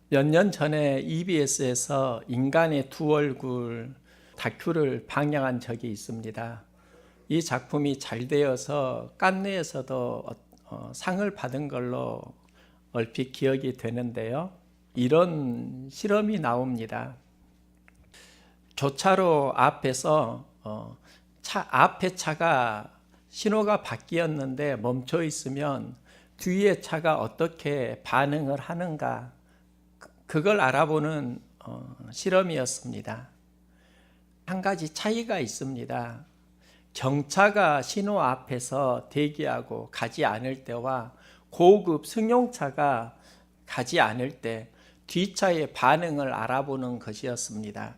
몇 년 전에 EBS에서 인간의 두 얼굴 다큐를 방영한 적이 있습니다. 이 작품이 잘 되어서 칸느에서도 상을 받은 걸로 얼핏 기억이 되는데요. 이런 실험이 나옵니다. 교차로 앞에서 앞에 차가 신호가 바뀌었는데 멈춰 있으면 뒤에 차가 어떻게 반응을 하는가, 그걸 알아보는 실험이었습니다. 한 가지 차이가 있습니다. 경차가 신호 앞에서 대기하고 가지 않을 때와 고급 승용차가 가지 않을 때 뒷차의 반응을 알아보는 것이었습니다.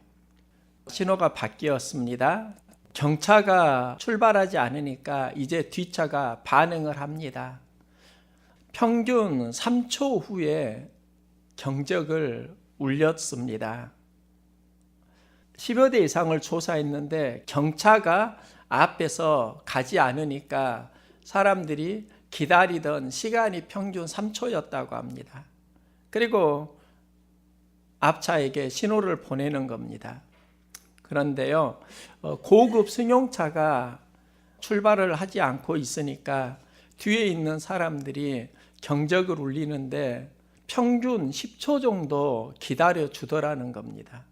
신호가 바뀌었습니다. 경차가 출발하지 않으니까 이제 뒷차가 반응을 합니다. 평균 3초 후에 경적을 울렸습니다. 10여 대 이상을 조사했는데 경차가 앞에서 가지 않으니까 사람들이 기다리던 시간이 평균 3초였다고 합니다. 그리고 앞차에게 신호를 보내는 겁니다. 그런데요, 고급 승용차가 출발을 하지 않고 있으니까 뒤에 있는 사람들이 경적을 울리는데 평균 10초 정도 기다려 주더라는 겁니다.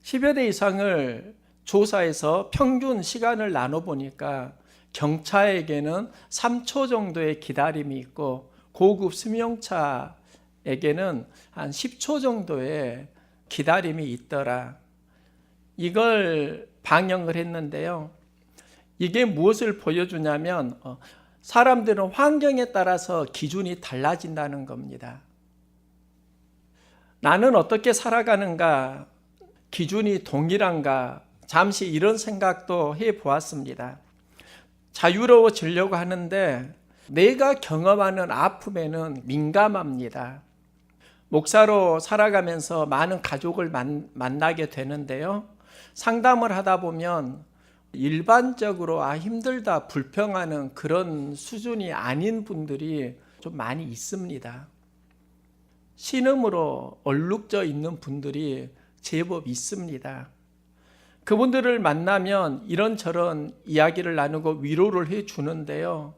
10여 대 이상을 조사해서 평균 시간을 나눠보니까 경차에게는 3초 정도의 기다림이 있고 고급 승용차에게는 한 10초 정도의 기다림이 있더라. 이걸 방영을 했는데요. 이게 무엇을 보여주냐면 사람들은 환경에 따라서 기준이 달라진다는 겁니다. 나는 어떻게 살아가는가, 기준이 동일한가, 잠시 이런 생각도 해보았습니다. 자유로워지려고 하는데 내가 경험하는 아픔에는 민감합니다. 목사로 살아가면서 많은 가족을 만나게 되는데요. 상담을 하다 보면 일반적으로 힘들다, 불평하는 그런 수준이 아닌 분들이 좀 많이 있습니다. 신음으로 얼룩져 있는 분들이 제법 있습니다. 그분들을 만나면 이런저런 이야기를 나누고 위로를 해 주는데요.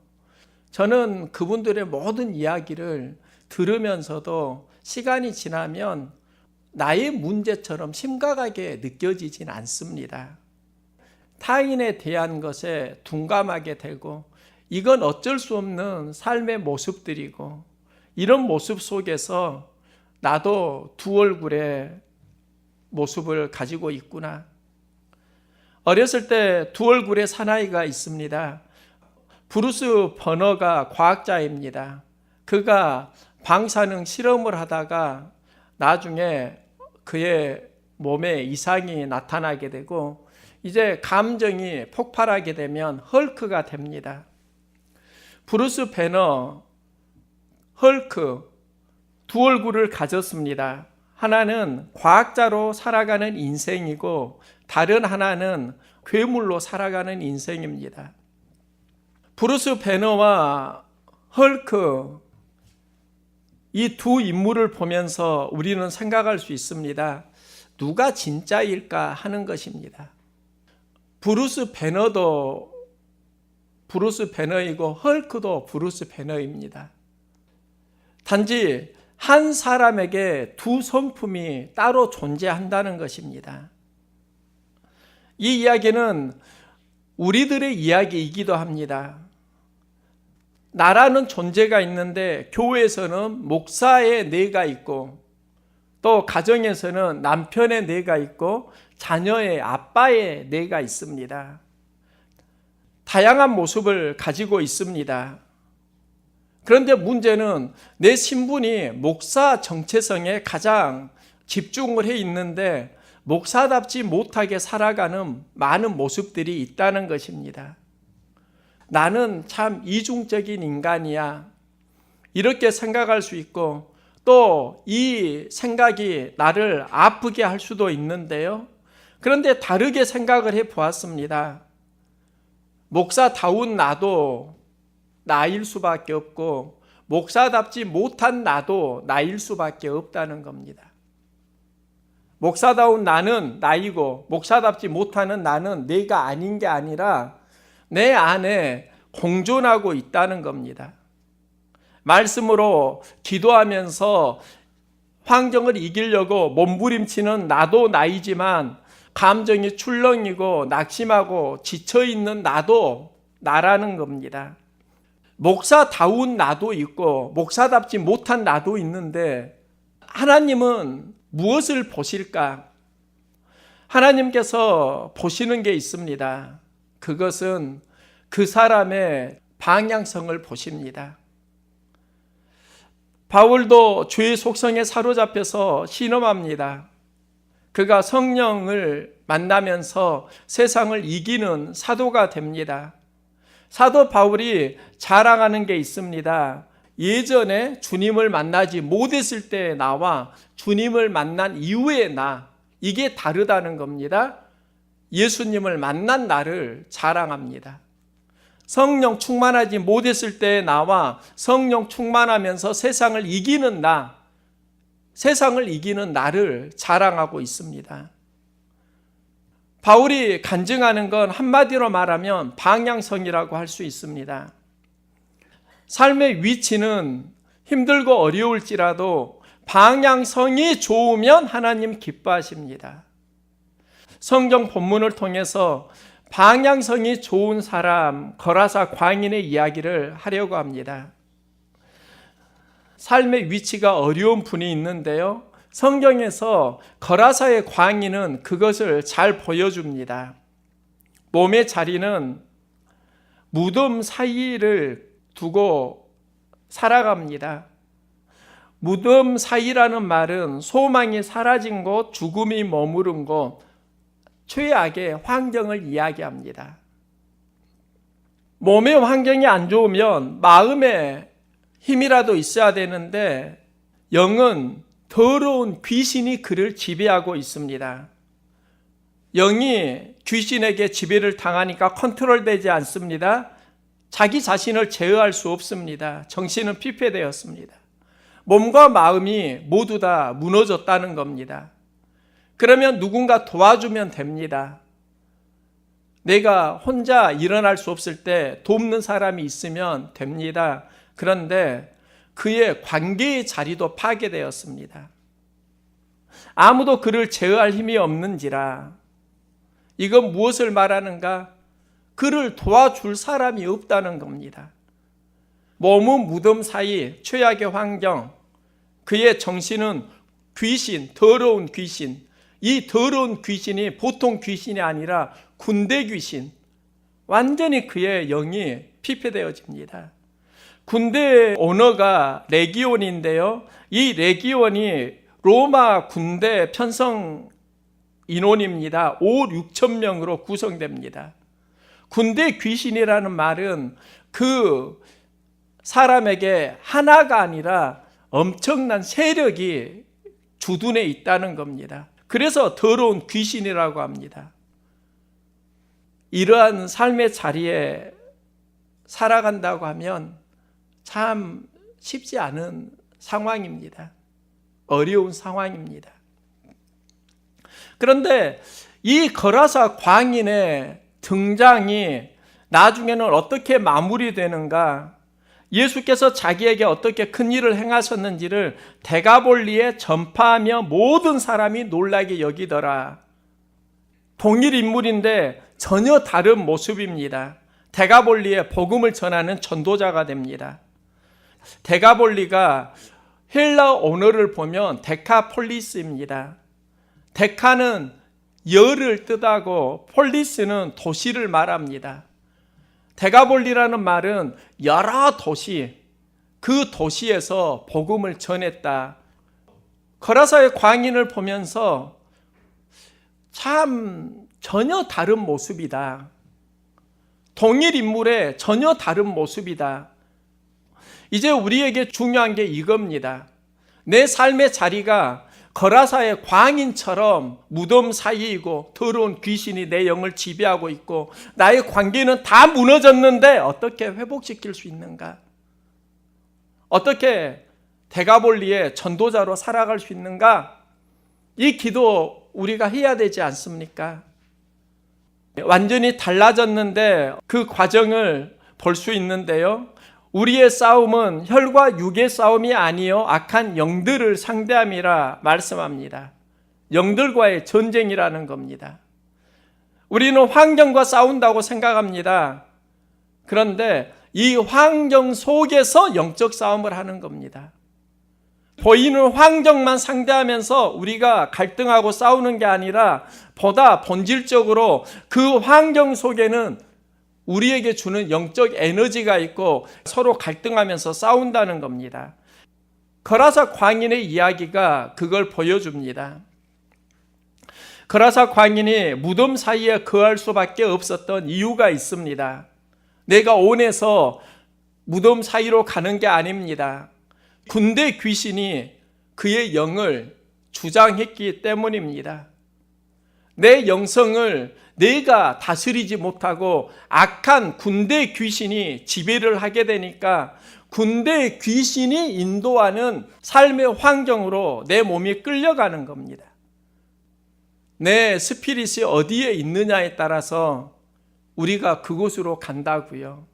저는 그분들의 모든 이야기를 들으면서도 시간이 지나면 나의 문제처럼 심각하게 느껴지진 않습니다. 타인에 대한 것에 둔감하게 되고 이건 어쩔 수 없는 삶의 모습들이고 이런 모습 속에서 나도 두 얼굴의 모습을 가지고 있구나. 어렸을 때 두 얼굴의 사나이가 있습니다. 브루스 버너가 과학자입니다. 그가 방사능 실험을 하다가 나중에 그의 몸에 이상이 나타나게 되고 이제 감정이 폭발하게 되면 헐크가 됩니다. 브루스 배너, 헐크 두 얼굴을 가졌습니다. 하나는 과학자로 살아가는 인생이고 다른 하나는 괴물로 살아가는 인생입니다. 브루스 배너와 헐크, 이 두 인물을 보면서 우리는 생각할 수 있습니다. 누가 진짜일까 하는 것입니다. 브루스 배너도 브루스 배너이고 헐크도 브루스 배너입니다. 단지 한 사람에게 두 성품이 따로 존재한다는 것입니다. 이 이야기는 우리들의 이야기이기도 합니다. 나라는 존재가 있는데 교회에서는 목사의 뇌가 있고 또 가정에서는 남편의 뇌가 있고 자녀의 아빠의 뇌가 있습니다. 다양한 모습을 가지고 있습니다. 그런데 문제는 내 신분이 목사 정체성에 가장 집중을 해 있는데 목사답지 못하게 살아가는 많은 모습들이 있다는 것입니다. 나는 참 이중적인 인간이야. 이렇게 생각할 수 있고 또 이 생각이 나를 아프게 할 수도 있는데요. 그런데 다르게 생각을 해 보았습니다. 목사다운 나도 나일 수밖에 없고 목사답지 못한 나도 나일 수밖에 없다는 겁니다. 목사다운 나는 나이고 목사답지 못하는 나는 내가 아닌 게 아니라 내 안에 공존하고 있다는 겁니다. 말씀으로 기도하면서 환경을 이기려고 몸부림치는 나도 나이지만 감정이 출렁이고 낙심하고 지쳐있는 나도 나라는 겁니다. 목사다운 나도 있고 목사답지 못한 나도 있는데 하나님은 무엇을 보실까? 하나님께서 보시는 게 있습니다. 그것은 그 사람의 방향성을 보십니다. 바울도 죄의 속성에 사로잡혀서 신음합니다. 그가 성령을 만나면서 세상을 이기는 사도가 됩니다. 사도 바울이 자랑하는 게 있습니다. 예전에 주님을 만나지 못했을 때의 나와 주님을 만난 이후의 나, 이게 다르다는 겁니다. 예수님을 만난 나를 자랑합니다. 성령 충만하지 못했을 때의 나와 성령 충만하면서 세상을 이기는 나, 세상을 이기는 나를 자랑하고 있습니다. 바울이 간증하는 건 한마디로 말하면 방향성이라고 할 수 있습니다. 삶의 위치는 힘들고 어려울지라도 방향성이 좋으면 하나님 기뻐하십니다. 성경 본문을 통해서 방향성이 좋은 사람 거라사 광인의 이야기를 하려고 합니다. 삶의 위치가 어려운 분이 있는데요. 성경에서 거라사의 광인은 그것을 잘 보여줍니다. 몸의 자리는 무덤 사이를 두고 살아갑니다. 무덤 사이라는 말은 소망이 사라진 곳, 죽음이 머무른 곳, 최악의 환경을 이야기합니다. 몸의 환경이 안 좋으면 마음에 힘이라도 있어야 되는데 영은 더러운 귀신이 그를 지배하고 있습니다. 영이 귀신에게 지배를 당하니까 컨트롤되지 않습니다. 자기 자신을 제어할 수 없습니다. 정신은 피폐되었습니다. 몸과 마음이 모두 다 무너졌다는 겁니다. 그러면 누군가 도와주면 됩니다. 내가 혼자 일어날 수 없을 때 돕는 사람이 있으면 됩니다. 그런데 그의 관계의 자리도 파괴되었습니다. 아무도 그를 제어할 힘이 없는지라. 이건 무엇을 말하는가? 그를 도와줄 사람이 없다는 겁니다. 몸은 무덤 사이 최악의 환경, 그의 정신은 귀신, 더러운 귀신, 이 더러운 귀신이 보통 귀신이 아니라 군대 귀신, 완전히 그의 영이 피폐되어집니다. 군대 언어가 레기온인데요. 이 레기온이 로마 군대 편성 인원입니다. 5, 6천 명으로 구성됩니다. 군대 귀신이라는 말은 그 사람에게 하나가 아니라 엄청난 세력이 주둔해 있다는 겁니다. 그래서 더러운 귀신이라고 합니다. 이러한 삶의 자리에 살아간다고 하면 참 쉽지 않은 상황입니다. 어려운 상황입니다. 그런데 이 거라사 광인의 등장이 나중에는 어떻게 마무리되는가? 예수께서 자기에게 어떻게 큰 일을 행하셨는지를 데가볼리에 전파하며 모든 사람이 놀라게 여기더라. 동일 인물인데 전혀 다른 모습입니다. 데가볼리에 복음을 전하는 전도자가 됩니다. 데가볼리가 헬라 언어를 보면 데카폴리스입니다. 데카는 열을 뜻하고 폴리스는 도시를 말합니다. 데가볼리라는 말은 여러 도시, 그 도시에서 복음을 전했다. 거라사의 광인을 보면서 참 전혀 다른 모습이다. 동일 인물의 전혀 다른 모습이다. 이제 우리에게 중요한 게 이겁니다. 내 삶의 자리가 거라사의 광인처럼 무덤 사이이고 더러운 귀신이 내 영을 지배하고 있고 나의 관계는 다 무너졌는데 어떻게 회복시킬 수 있는가? 어떻게 대가볼리의 전도자로 살아갈 수 있는가? 이 기도 우리가 해야 되지 않습니까? 완전히 달라졌는데 그 과정을 볼 수 있는데요. 우리의 싸움은 혈과 육의 싸움이 아니요 악한 영들을 상대함이라 말씀합니다. 영들과의 전쟁이라는 겁니다. 우리는 환경과 싸운다고 생각합니다. 그런데 이 환경 속에서 영적 싸움을 하는 겁니다. 보이는 환경만 상대하면서 우리가 갈등하고 싸우는 게 아니라 보다 본질적으로 그 환경 속에는 우리에게 주는 영적 에너지가 있고 서로 갈등하면서 싸운다는 겁니다. 거라사 광인의 이야기가 그걸 보여줍니다. 거라사 광인이 무덤 사이에 거할 수밖에 없었던 이유가 있습니다. 내가 온에서 무덤 사이로 가는 게 아닙니다. 군대 귀신이 그의 영을 주장했기 때문입니다. 내 영성을 내가 다스리지 못하고 악한 군대 귀신이 지배를 하게 되니까 군대 귀신이 인도하는 삶의 환경으로 내 몸이 끌려가는 겁니다. 내 스피릿이 어디에 있느냐에 따라서 우리가 그곳으로 간다고요.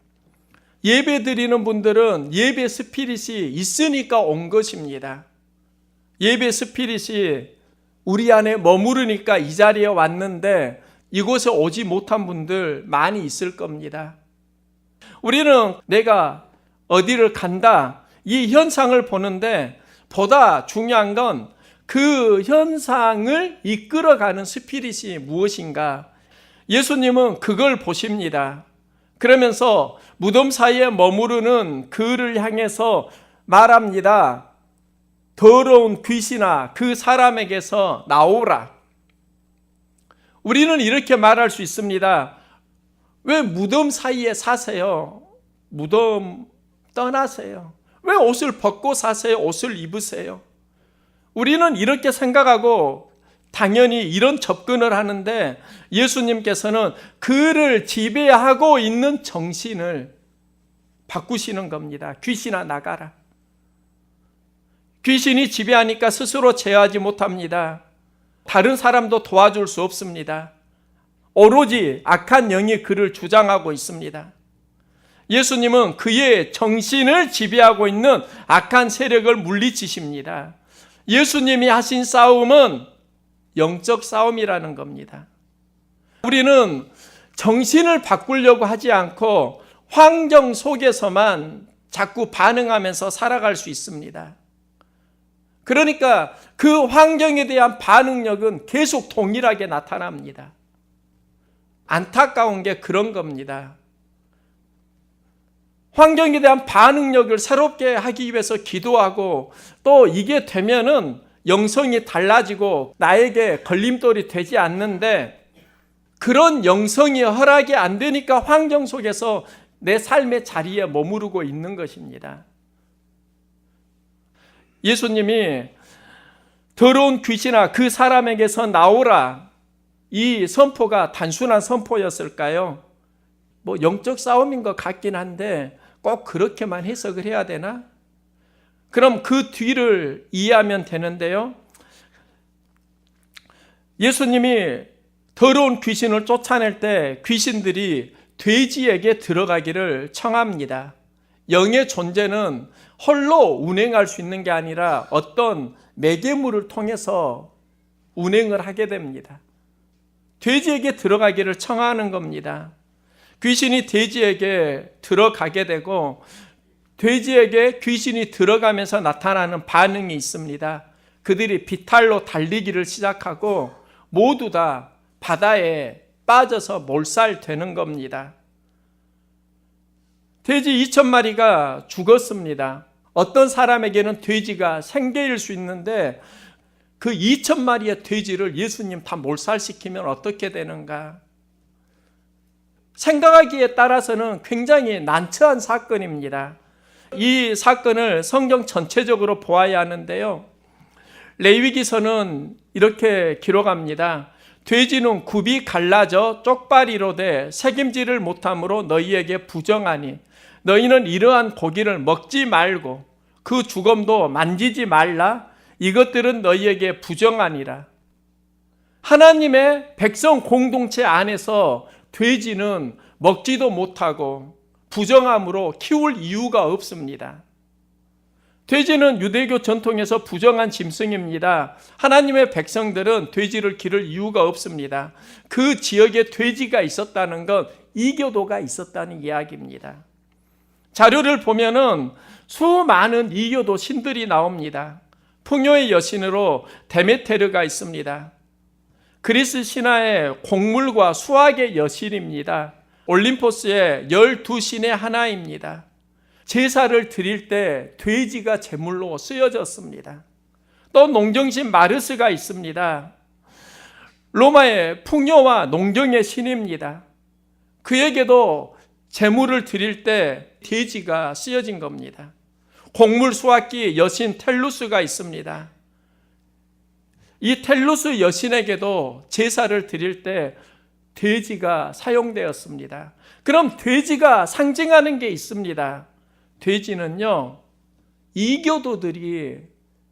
예배 드리는 분들은 예배 스피릿이 있으니까 온 것입니다. 예배 스피릿이 우리 안에 머무르니까 이 자리에 왔는데 이곳에 오지 못한 분들 많이 있을 겁니다. 우리는 내가 어디를 간다 이 현상을 보는데 보다 중요한 건 그 현상을 이끌어가는 스피릿이 무엇인가? 예수님은 그걸 보십니다. 그러면서 무덤 사이에 머무르는 그를 향해서 말합니다. 더러운 귀신아 그 사람에게서 나오라. 우리는 이렇게 말할 수 있습니다. 왜 무덤 사이에 사세요? 무덤 떠나세요. 왜 옷을 벗고 사세요? 옷을 입으세요. 우리는 이렇게 생각하고 당연히 이런 접근을 하는데 예수님께서는 그를 지배하고 있는 정신을 바꾸시는 겁니다. 귀신아 나가라. 귀신이 지배하니까 스스로 제어하지 못합니다. 다른 사람도 도와줄 수 없습니다. 오로지 악한 영이 그를 주장하고 있습니다. 예수님은 그의 정신을 지배하고 있는 악한 세력을 물리치십니다. 예수님이 하신 싸움은 영적 싸움이라는 겁니다. 우리는 정신을 바꾸려고 하지 않고 환경 속에서만 자꾸 반응하면서 살아갈 수 있습니다. 그러니까 그 환경에 대한 반응력은 계속 동일하게 나타납니다. 안타까운 게 그런 겁니다. 환경에 대한 반응력을 새롭게 하기 위해서 기도하고 또 이게 되면은 영성이 달라지고 나에게 걸림돌이 되지 않는데 그런 영성이 허락이 안 되니까 환경 속에서 내 삶의 자리에 머무르고 있는 것입니다. 예수님이 더러운 귀신아 그 사람에게서 나오라 이 선포가 단순한 선포였을까요? 뭐 영적 싸움인 것 같긴 한데 꼭 그렇게만 해석을 해야 되나? 그럼 그 뒤를 이해하면 되는데요. 예수님이 더러운 귀신을 쫓아낼 때 귀신들이 돼지에게 들어가기를 청합니다. 영의 존재는 홀로 운행할 수 있는 게 아니라 어떤 매개물을 통해서 운행을 하게 됩니다. 돼지에게 들어가기를 청하는 겁니다. 귀신이 돼지에게 들어가게 되고 돼지에게 귀신이 들어가면서 나타나는 반응이 있습니다. 그들이 비탈로 달리기를 시작하고 모두 다 바다에 빠져서 몰살되는 겁니다. 돼지 2,000마리가 죽었습니다. 어떤 사람에게는 돼지가 생계일 수 있는데 그 2,000마리의 돼지를 예수님 다 몰살시키면 어떻게 되는가? 생각하기에 따라서는 굉장히 난처한 사건입니다. 이 사건을 성경 전체적으로 보아야 하는데요. 레위기서는 이렇게 기록합니다. 돼지는 굽이 갈라져 쪽발이로 돼 책임지를 못함으로 너희에게 부정하니 너희는 이러한 고기를 먹지 말고 그 주검도 만지지 말라. 이것들은 너희에게 부정하니라. 하나님의 백성 공동체 안에서 돼지는 먹지도 못하고 부정함으로 키울 이유가 없습니다. 돼지는 유대교 전통에서 부정한 짐승입니다. 하나님의 백성들은 돼지를 기를 이유가 없습니다. 그 지역에 돼지가 있었다는 건 이교도가 있었다는 이야기입니다. 자료를 보면은 수많은 이교도 신들이 나옵니다. 풍요의 여신으로 데메테르가 있습니다. 그리스 신화의 곡물과 수확의 여신입니다. 올림포스의 12신의 하나입니다. 제사를 드릴 때 돼지가 제물로 쓰여졌습니다. 또 농정신 마르스가 있습니다. 로마의 풍요와 농경의 신입니다. 그에게도 제물을 드릴 때 돼지가 쓰여진 겁니다. 곡물 수확기 여신 텔루스가 있습니다. 이 텔루스 여신에게도 제사를 드릴 때 돼지가 사용되었습니다. 그럼 돼지가 상징하는 게 있습니다. 돼지는요, 이교도들이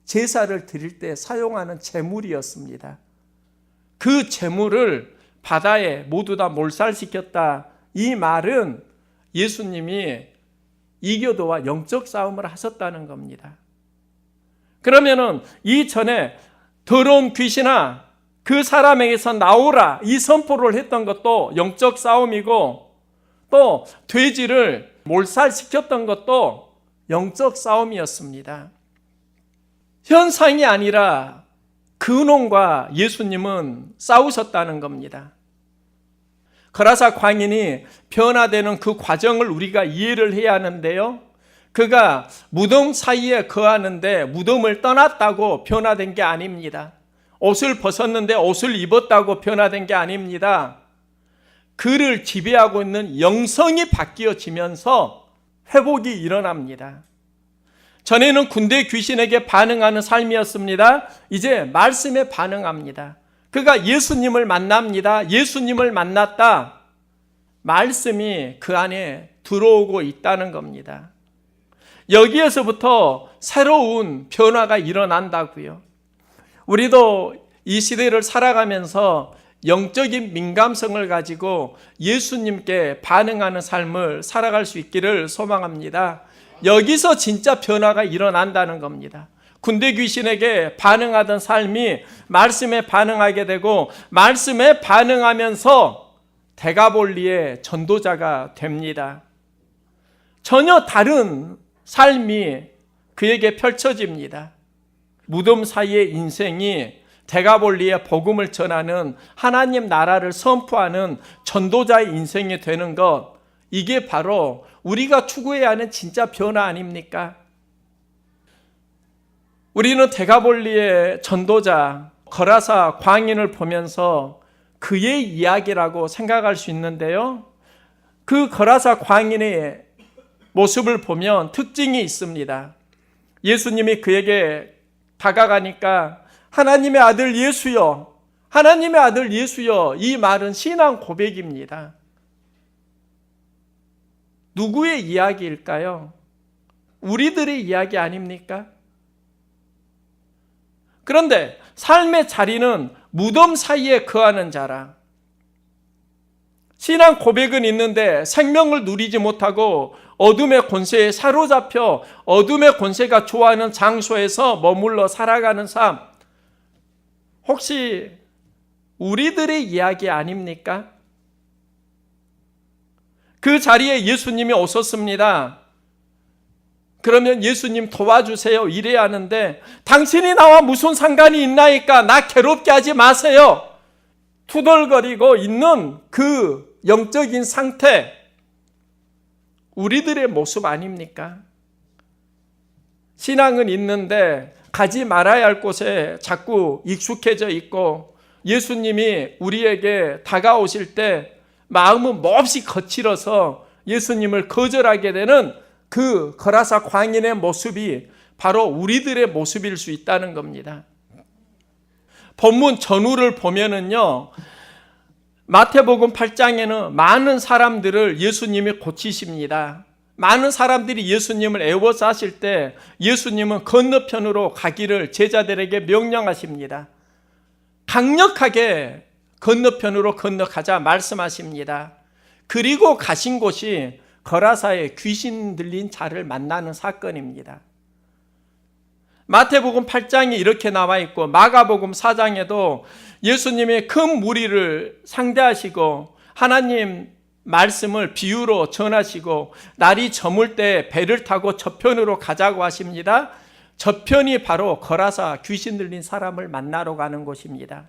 제사를 드릴 때 사용하는 제물이었습니다. 그 제물을 바다에 모두 다 몰살시켰다. 이 말은 예수님이 이교도와 영적 싸움을 하셨다는 겁니다. 그러면은 이전에 더러운 귀신아 그 사람에게서 나오라 이 선포를 했던 것도 영적 싸움이고, 또 돼지를 몰살시켰던 것도 영적 싸움이었습니다. 현상이 아니라 근원과 예수님은 싸우셨다는 겁니다. 거라사 광인이 변화되는 그 과정을 우리가 이해를 해야 하는데요. 그가 무덤 사이에 거하는데 무덤을 떠났다고 변화된 게 아닙니다. 옷을 벗었는데 옷을 입었다고 변화된 게 아닙니다. 그를 지배하고 있는 영성이 바뀌어지면서 회복이 일어납니다. 전에는 군대 귀신에게 반응하는 삶이었습니다. 이제 말씀에 반응합니다. 그가 예수님을 만납니다. 예수님을 만났다. 말씀이 그 안에 들어오고 있다는 겁니다. 여기에서부터 새로운 변화가 일어난다고요. 우리도 이 시대를 살아가면서 영적인 민감성을 가지고 예수님께 반응하는 삶을 살아갈 수 있기를 소망합니다. 여기서 진짜 변화가 일어난다는 겁니다. 군대 귀신에게 반응하던 삶이 말씀에 반응하게 되고, 말씀에 반응하면서 데가볼리의 전도자가 됩니다. 전혀 다른 삶이 그에게 펼쳐집니다. 무덤 사이의 인생이 데가볼리의 복음을 전하는, 하나님 나라를 선포하는 전도자의 인생이 되는 것, 이게 바로 우리가 추구해야 하는 진짜 변화 아닙니까? 우리는 데가볼리의 전도자 거라사 광인을 보면서 그의 이야기라고 생각할 수 있는데요. 그 거라사 광인의 모습을 보면 특징이 있습니다. 예수님이 그에게 다가가니까 하나님의 아들 예수여, 하나님의 아들 예수여, 이 말은 신앙 고백입니다. 누구의 이야기일까요? 우리들의 이야기 아닙니까? 그런데 삶의 자리는 무덤 사이에 거하는 자라. 신앙 고백은 있는데 생명을 누리지 못하고 어둠의 권세에 사로잡혀 어둠의 권세가 좋아하는 장소에서 머물러 살아가는 삶, 혹시 우리들의 이야기 아닙니까? 그 자리에 예수님이 오셨습니다. 그러면 예수님 도와주세요 이래야 하는데, 당신이 나와 무슨 상관이 있나이까, 나 괴롭게 하지 마세요, 투덜거리고 있는 그 영적인 상태, 우리들의 모습 아닙니까? 신앙은 있는데 가지 말아야 할 곳에 자꾸 익숙해져 있고, 예수님이 우리에게 다가오실 때 마음은 몹시 거칠어서 예수님을 거절하게 되는 그 거라사 광인의 모습이 바로 우리들의 모습일 수 있다는 겁니다. 본문 전후를 보면은요, 마태복음 8장에는 많은 사람들을 예수님이 고치십니다. 많은 사람들이 예수님을 애워싸실 때 예수님은 건너편으로 가기를 제자들에게 명령하십니다. 강력하게 건너편으로 건너가자 말씀하십니다. 그리고 가신 곳이 거라사에 귀신 들린 자를 만나는 사건입니다. 마태복음 8장에 이렇게 나와 있고 마가복음 4장에도 예수님의 큰 무리를 상대하시고 하나님 말씀을 비유로 전하시고 날이 저물 때 배를 타고 저편으로 가자고 하십니다. 저편이 바로 거라사 귀신 들린 사람을 만나러 가는 곳입니다.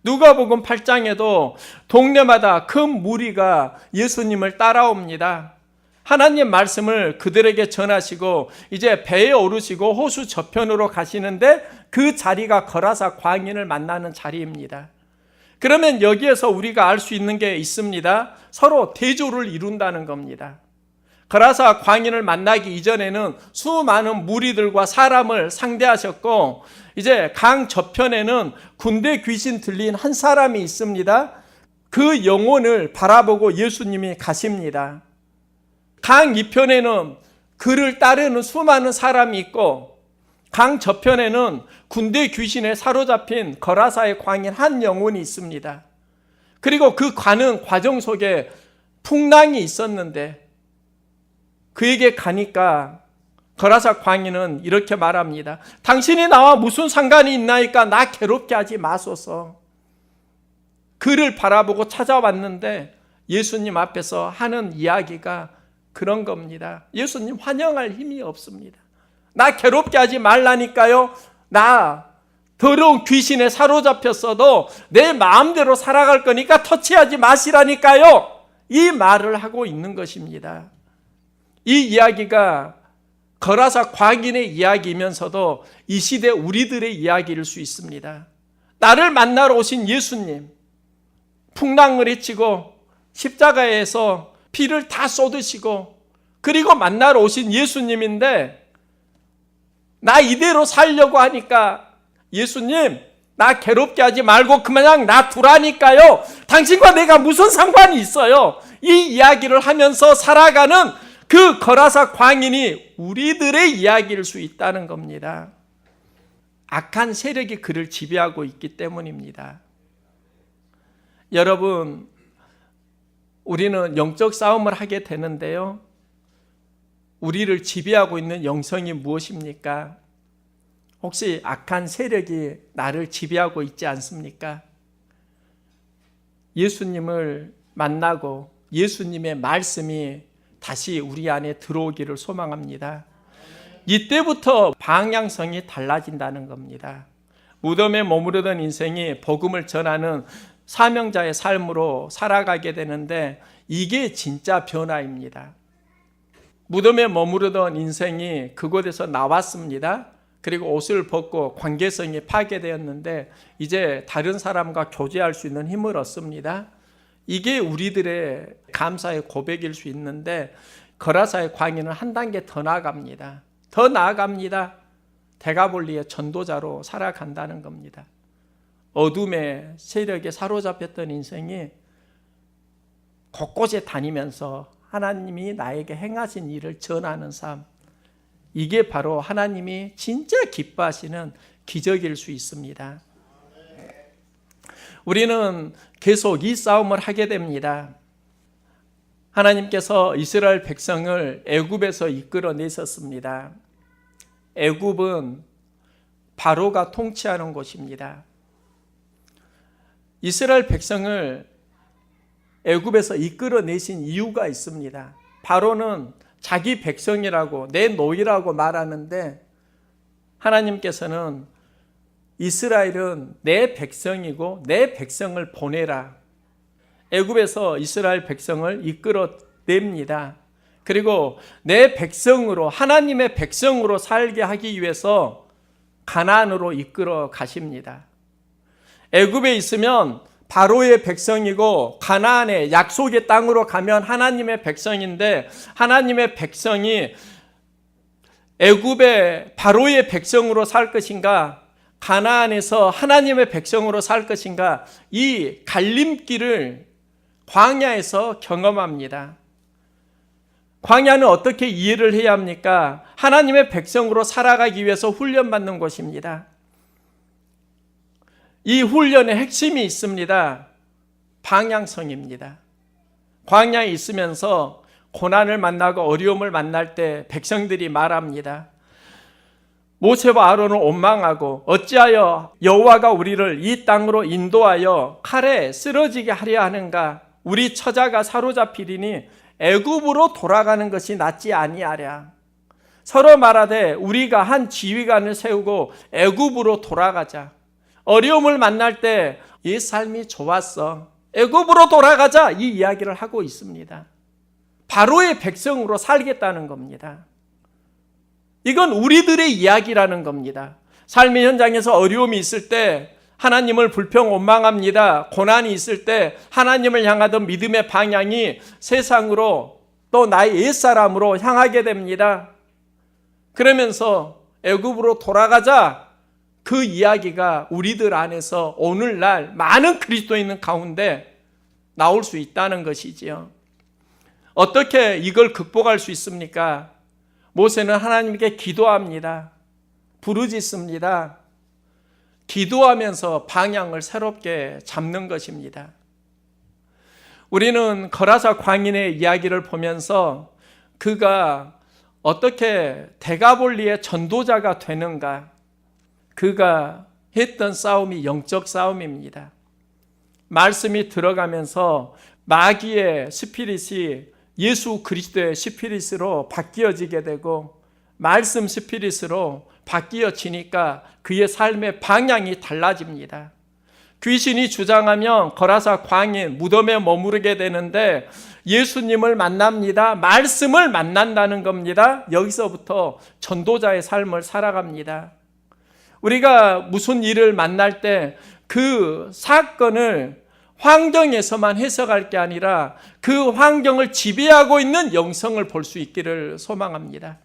누가복음 8장에도 동네마다 큰 무리가 예수님을 따라옵니다. 하나님 말씀을 그들에게 전하시고 이제 배에 오르시고 호수 저편으로 가시는데 그 자리가 거라사 광인을 만나는 자리입니다. 그러면 여기에서 우리가 알 수 있는 게 있습니다. 서로 대조를 이룬다는 겁니다. 거라사 광인을 만나기 이전에는 수많은 무리들과 사람을 상대하셨고 이제 강 저편에는 군대 귀신 들린 한 사람이 있습니다. 그 영혼을 바라보고 예수님이 가십니다. 강 이편에는 그를 따르는 수많은 사람이 있고 강 저편에는 군대 귀신에 사로잡힌 거라사의 광인 한 영혼이 있습니다. 그리고 그 가는 과정 속에 풍랑이 있었는데 그에게 가니까 거라사 광인은 이렇게 말합니다. 당신이 나와 무슨 상관이 있나이까 나 괴롭게 하지 마소서. 그를 바라보고 찾아왔는데 예수님 앞에서 하는 이야기가 그런 겁니다. 예수님 환영할 힘이 없습니다. 나 괴롭게 하지 말라니까요. 나 더러운 귀신에 사로잡혔어도 내 마음대로 살아갈 거니까 터치하지 마시라니까요. 이 말을 하고 있는 것입니다. 이 이야기가 거라사 광인의 이야기이면서도 이 시대 우리들의 이야기일 수 있습니다. 나를 만나러 오신 예수님, 풍랑을 헤치고 십자가에서 피를 다 쏟으시고 그리고 만나러 오신 예수님인데 나 이대로 살려고 하니까 예수님 나 괴롭게 하지 말고 그냥 놔두라니까요. 당신과 내가 무슨 상관이 있어요. 이 이야기를 하면서 살아가는 그 거라사 광인이 우리들의 이야기일 수 있다는 겁니다. 악한 세력이 그를 지배하고 있기 때문입니다. 여러분, 우리는 영적 싸움을 하게 되는데요. 우리를 지배하고 있는 영성이 무엇입니까? 혹시 악한 세력이 나를 지배하고 있지 않습니까? 예수님을 만나고 예수님의 말씀이 다시 우리 안에 들어오기를 소망합니다. 이때부터 방향성이 달라진다는 겁니다. 무덤에 머무르던 인생이 복음을 전하는 사명자의 삶으로 살아가게 되는데 이게 진짜 변화입니다. 무덤에 머무르던 인생이 그곳에서 나왔습니다. 그리고 옷을 벗고 관계성이 파괴되었는데 이제 다른 사람과 교제할 수 있는 힘을 얻습니다. 이게 우리들의 감사의 고백일 수 있는데 거라사의 광인은 한 단계 더 나아갑니다. 더 나아갑니다. 데가볼리의 전도자로 살아간다는 겁니다. 어둠의 세력에 사로잡혔던 인생이 곳곳에 다니면서 하나님이 나에게 행하신 일을 전하는 삶, 이게 바로 하나님이 진짜 기뻐하시는 기적일 수 있습니다. 우리는 계속 이 싸움을 하게 됩니다. 하나님께서 이스라엘 백성을 애굽에서 이끌어내셨습니다. 애굽은 바로가 통치하는 곳입니다. 이스라엘 백성을 애굽에서 이끌어내신 이유가 있습니다. 바로는 자기 백성이라고 내 노이라고 말하는데 하나님께서는 이스라엘은 내 백성이고 내 백성을 보내라. 애굽에서 이스라엘 백성을 이끌어냅니다. 그리고 내 백성으로 하나님의 백성으로 살게 하기 위해서 가나안으로 이끌어 가십니다. 애굽에 있으면 바로의 백성이고 가나안의 약속의 땅으로 가면 하나님의 백성인데 하나님의 백성이 애굽의 바로의 백성으로 살 것인가 가나안에서 하나님의 백성으로 살 것인가 이 갈림길을 광야에서 경험합니다. 광야는 어떻게 이해를 해야 합니까? 하나님의 백성으로 살아가기 위해서 훈련받는 곳입니다. 이 훈련의 핵심이 있습니다. 방향성입니다. 광야에 있으면서 고난을 만나고 어려움을 만날 때 백성들이 말합니다. 모세와 아론을 원망하고 어찌하여 여호와가 우리를 이 땅으로 인도하여 칼에 쓰러지게 하려 하는가? 우리 처자가 사로잡히리니 애굽으로 돌아가는 것이 낫지 아니하랴. 서로 말하되 우리가 한 지휘관을 세우고 애굽으로 돌아가자. 어려움을 만날 때 이 삶이 좋았어. 애굽으로 돌아가자. 이 이야기를 하고 있습니다. 바로의 백성으로 살겠다는 겁니다. 이건 우리들의 이야기라는 겁니다. 삶의 현장에서 어려움이 있을 때 하나님을 불평 원망합니다. 고난이 있을 때 하나님을 향하던 믿음의 방향이 세상으로 또 나의 옛사람으로 향하게 됩니다. 그러면서 애굽으로 돌아가자. 그 이야기가 우리들 안에서 오늘날 많은 그리스도인 가운데 나올 수 있다는 것이지요. 어떻게 이걸 극복할 수 있습니까? 모세는 하나님께 기도합니다. 부르짖습니다. 기도하면서 방향을 새롭게 잡는 것입니다. 우리는 거라사 광인의 이야기를 보면서 그가 어떻게 데가볼리의 전도자가 되는가, 그가 했던 싸움이 영적 싸움입니다. 말씀이 들어가면서 마귀의 스피릿이 예수 그리스도의 스피릿으로 바뀌어지게 되고 말씀 스피릿으로 바뀌어지니까 그의 삶의 방향이 달라집니다. 귀신이 주장하면 거라사 광인 무덤에 머무르게 되는데 예수님을 만납니다. 말씀을 만난다는 겁니다. 여기서부터 전도자의 삶을 살아갑니다. 우리가 무슨 일을 만날 때 그 사건을 환경에서만 해석할 게 아니라 그 환경을 지배하고 있는 영성을 볼 수 있기를 소망합니다.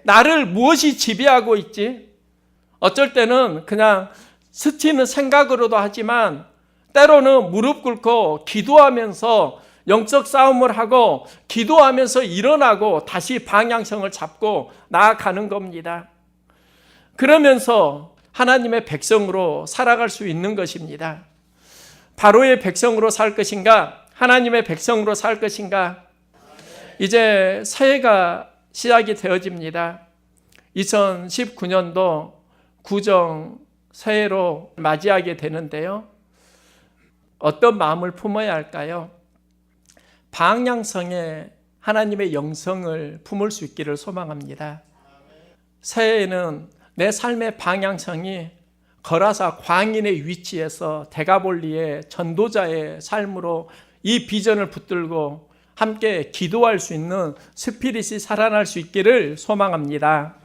나를 무엇이 지배하고 있지? 어쩔 때는 그냥 스치는 생각으로도 하지만 때로는 무릎 꿇고 기도하면서 영적 싸움을 하고 기도하면서 일어나고 다시 방향성을 잡고 나아가는 겁니다. 그러면서 하나님의 백성으로 살아갈 수 있는 것입니다. 바로의 백성으로 살 것인가? 하나님의 백성으로 살 것인가? 이제 새해가 시작이 되어집니다. 2019년도 구정 새해로 맞이하게 되는데요. 어떤 마음을 품어야 할까요? 방향성에 하나님의 영성을 품을 수 있기를 소망합니다. 새해에는 내 삶의 방향성이 거라사 광인의 위치에서 데가볼리의 전도자의 삶으로 이 비전을 붙들고 함께 기도할 수 있는 스피릿이 살아날 수 있기를 소망합니다.